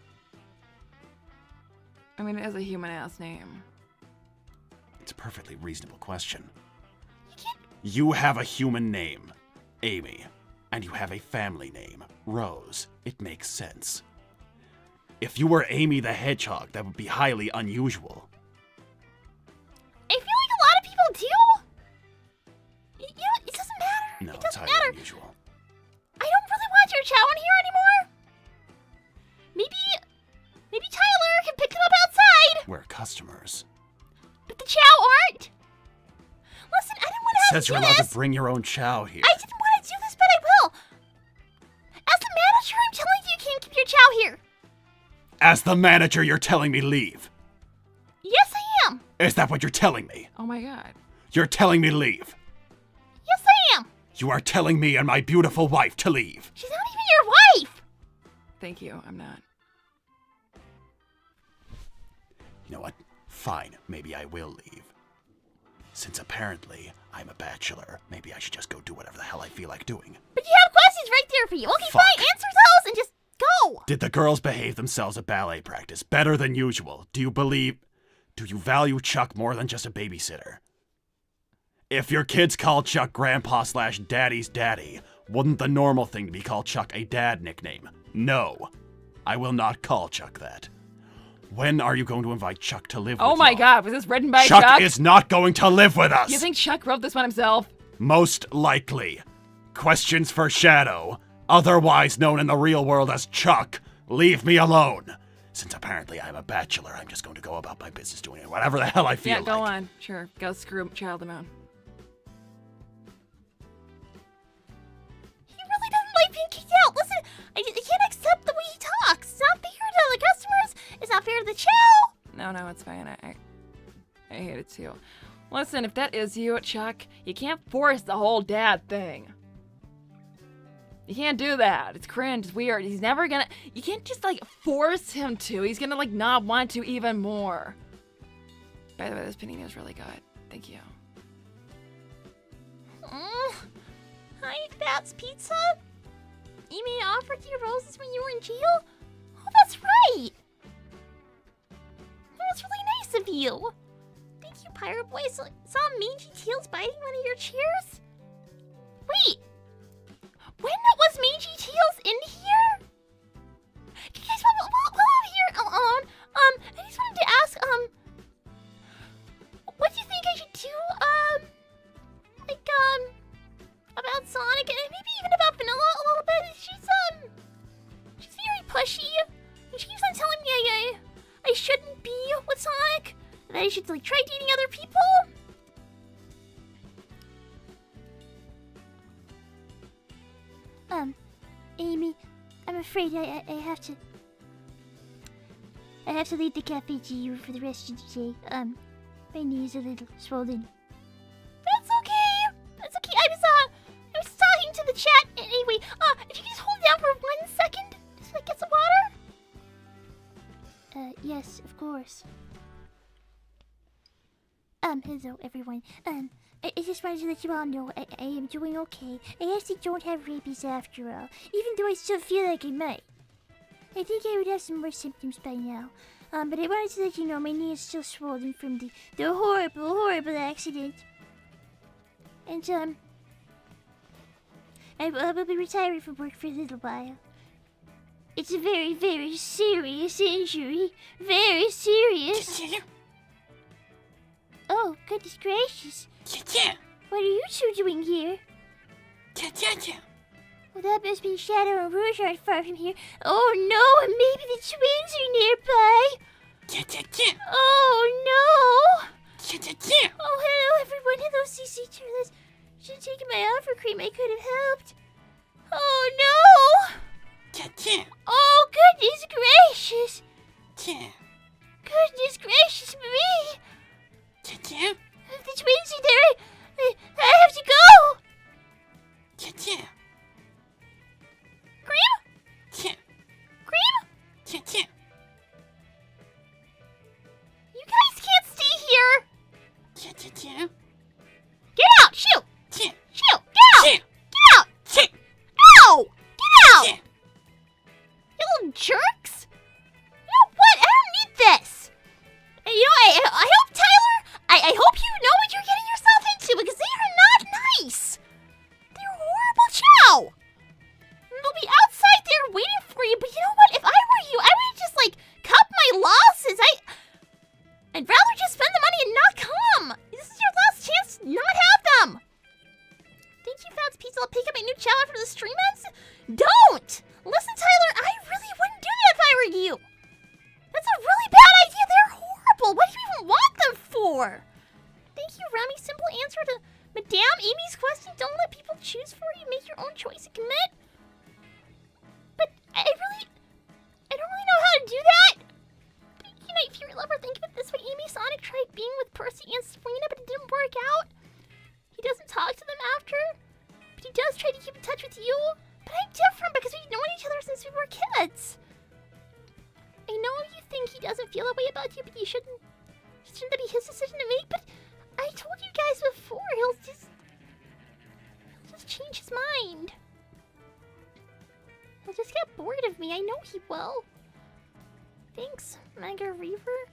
I mean, it is a human-ass name. It's a perfectly reasonable question. You can't. You have a human name, Amy, and you have a family name, Rose. It makes sense. If you were Amy the Hedgehog, that would be highly unusual. I feel like a lot of people do. You know, it doesn't matter. No, it it's doesn't highly matter. unusual. I don't really want your chow in here anymore. Maybe Tyler can pick them up outside. We're customers. But the chow aren't. Listen, I didn't want to have Says to you're do allowed this. to bring your own chow here. I didn't want to do this, but I will. As the manager, I'm telling you, you can't keep your chow here. As the manager, you're telling me leave. Yes, I am. Is that what you're telling me? Oh my god. You're telling me leave. Yes, I am. You are telling me and my beautiful wife to leave. She's not even your wife. Thank you, I'm not. You know what? Fine, maybe I will leave. Since apparently I'm a bachelor, maybe I should just go do whatever the hell I feel like doing. But you have questions right there for you. Okay, Fuck. fine. Answer those and just go. Did the girls behave themselves at ballet practice better than usual? Do you value Chuck more than just a babysitter? If your kids call Chuck Grandpa/Daddy's daddy, wouldn't the normal thing to be called Chuck a dad nickname? No, I will not call Chuck that. When are you going to invite Chuck to live with Oh my y'all? god, was this written by Chuck Chuck? is not going to live with us! You think Chuck wrote this one himself? Most likely. Questions for Shadow, otherwise known in the real world as Chuck. Leave me alone. Since apparently I'm a bachelor, I'm just going to go about my business doing whatever the hell I feel Yeah, like. go on. Sure, go screw Child the Moon. He really doesn't like being kicked out. Listen, I can't accept the way he talks. It's not fair to the customers. It's not fair to the chow. No, it's fine. I hate it too. Listen, if that is you, Chuck, you can't force the whole dad thing. You can't do that. It's cringe. It's weird. He's never gonna... You can't just, like, force him to. He's gonna, like, not want to even more. By the way, this panini is really good. Thank you. Hi, Fats Pizza. Amy offered you roses when you were in jail? Oh, that's right. That's really nice of you. Thank you, Pirate Boy. Saw Mangy Tails biting one of your chairs? Wait. When was Mangy Tails in here? You guys, while I'm here alone, I just wanted to ask, what do you think I should do, about Sonic and maybe even about Vanilla a little bit? She's very pushy. And she keeps on telling me I shouldn't be with Sonic. That I should, like, try dating other people. Amy, I'm afraid I have to... I have to leave the cafe to you for the rest of the day. My knees are a little swollen. That's okay! That's okay, I was talking to the chat anyway. If you could just hold it down for 1 second, just so I get some water? Yes, of course. Hello everyone. I just wanted to let you all know I am doing okay. I actually don't have rabies after all, even though I still feel like I might. I think I would have some more symptoms by now. But I wanted to let you know my knee is still swollen from the horrible accident. And, I will be retiring from work for a little while. It's a very, very serious injury. Very serious. Oh, goodness gracious. What are you two doing here? Well, that must be Shadow and Rouge aren't far from here. Oh no, and maybe the twins are nearby. Oh no. Oh, hello everyone. Hello, CC Turles. Should have taken my alpha cream. I could have helped. Oh no. Oh, goodness gracious. Goodness gracious me. If the twins are there, I have to go. Cream? Cream? You guys can't stay here. Get out! Shoot! Shoot! Get out! Get out! Ow! Get out! You little jerks! You know what? I don't need this. And you know, I hope Tyler. I hope you know what you're getting yourself into because they are not nice. They're horrible, Chao. They'll be outside there waiting for you. But you know what? If I were you, I would just like cut my losses. I'd rather just spend the money and not come. This is your last chance to not have them. Thank you, Fats Pizza. I'll pick up my new Chao after the stream ends. Don't! Listen, Tyler, I really wouldn't do that if I were you. That's a really bad idea. They're horrible. What do you even want them for? Thank you, Remy. Simple answer to Madame Amy's question. Don't let people choose for you. Make your own choice and commit. But I don't really know how to do that. Night Fury Lover, think of it this way. Amy Sonic tried being with Percy and Serena, but it didn't work out. He doesn't talk to them after, but he does try to keep in touch with you. But I'm different because we've known each other since we were kids. I know you think he doesn't feel that way about you, but shouldn't that be his decision to make? But I told you guys before, he'll just change his mind. He'll just get bored of me. I know he will. Thanks, Mega Reaver.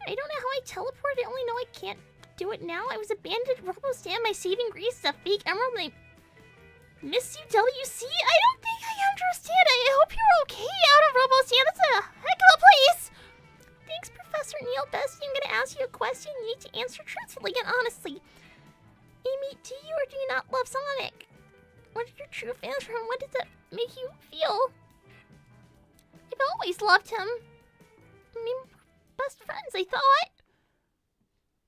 I don't know how I teleport. I only know I can't do it now. I was abandoned at Robostan. My saving grace is a fake emerald. I miss you, WC. I don't think I understand. I hope you're okay out of Robostan. That's a heck of a place. Thanks, Professor Neil Bestie. I'm gonna ask you a question. You need to answer truthfully and honestly. Amy, do you or do you not love Sonic? What are your true fans for him? What does that make you feel? I've always loved him. I mean, best friends, I thought.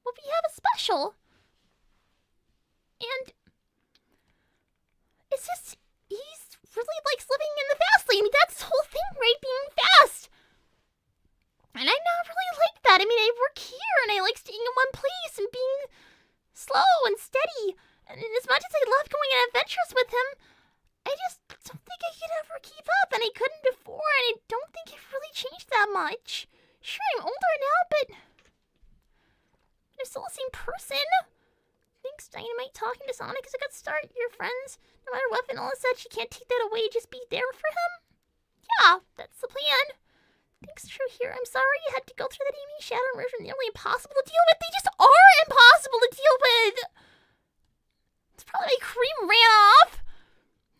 Well, we have a special. And it's just, he really likes living in the fast lane. I mean, that's the whole thing, right? Being fast. And I'm not really like that. I mean, I work here and I like staying in one place and being slow and steady. And as much as I love going on adventures with him, I just don't think I could ever keep up. And I couldn't before, and I don't think I've really changed that much. Sure, I'm older now, but talking to Sonic is a good start. You're friends. No matter what Vanilla said, she can't take that away. Just be there for him. Yeah, that's the plan. Things true here. I'm sorry you had to go through that. Amy, Shadow, and Rouge are nearly impossible to deal with. They just are impossible to deal with. It's probably my cream ran off.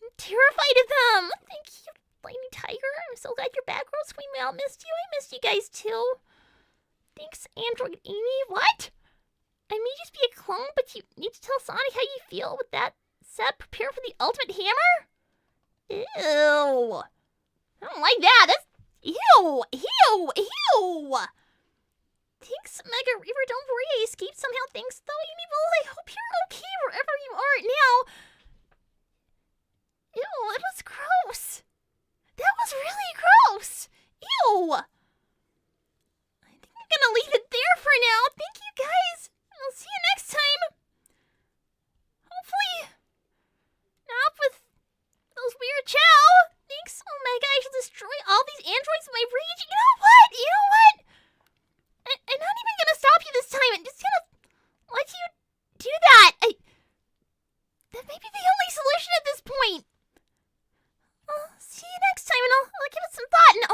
I'm terrified of them. Thank you, Lightning Tiger. I'm so glad you're back, Girls Queen. We all missed you. I missed you guys too. Thanks, Android Amy. What? I may just be a clone, but you need to tell Sonic how you feel with that set. Prepare for the ultimate hammer? Ew. I don't like that. That's ew. Thanks, Mega Reaver. Don't worry, I escaped somehow. Thanks, though, Amy. Well, I hope you're okay wherever you are now. Ew, it was gross. That was really gross. Ew. I think I'm gonna leave it there for now. Thank you, guys. I'll see you next time. Hopefully not with those weird Chao. Thanks. Oh my god, I should destroy all these androids with my rage. You know what? I'm not even gonna stop you this time. I'm just gonna let you do that. That may be the only solution at this point. I'll see you next time, and I'll give it some thought, and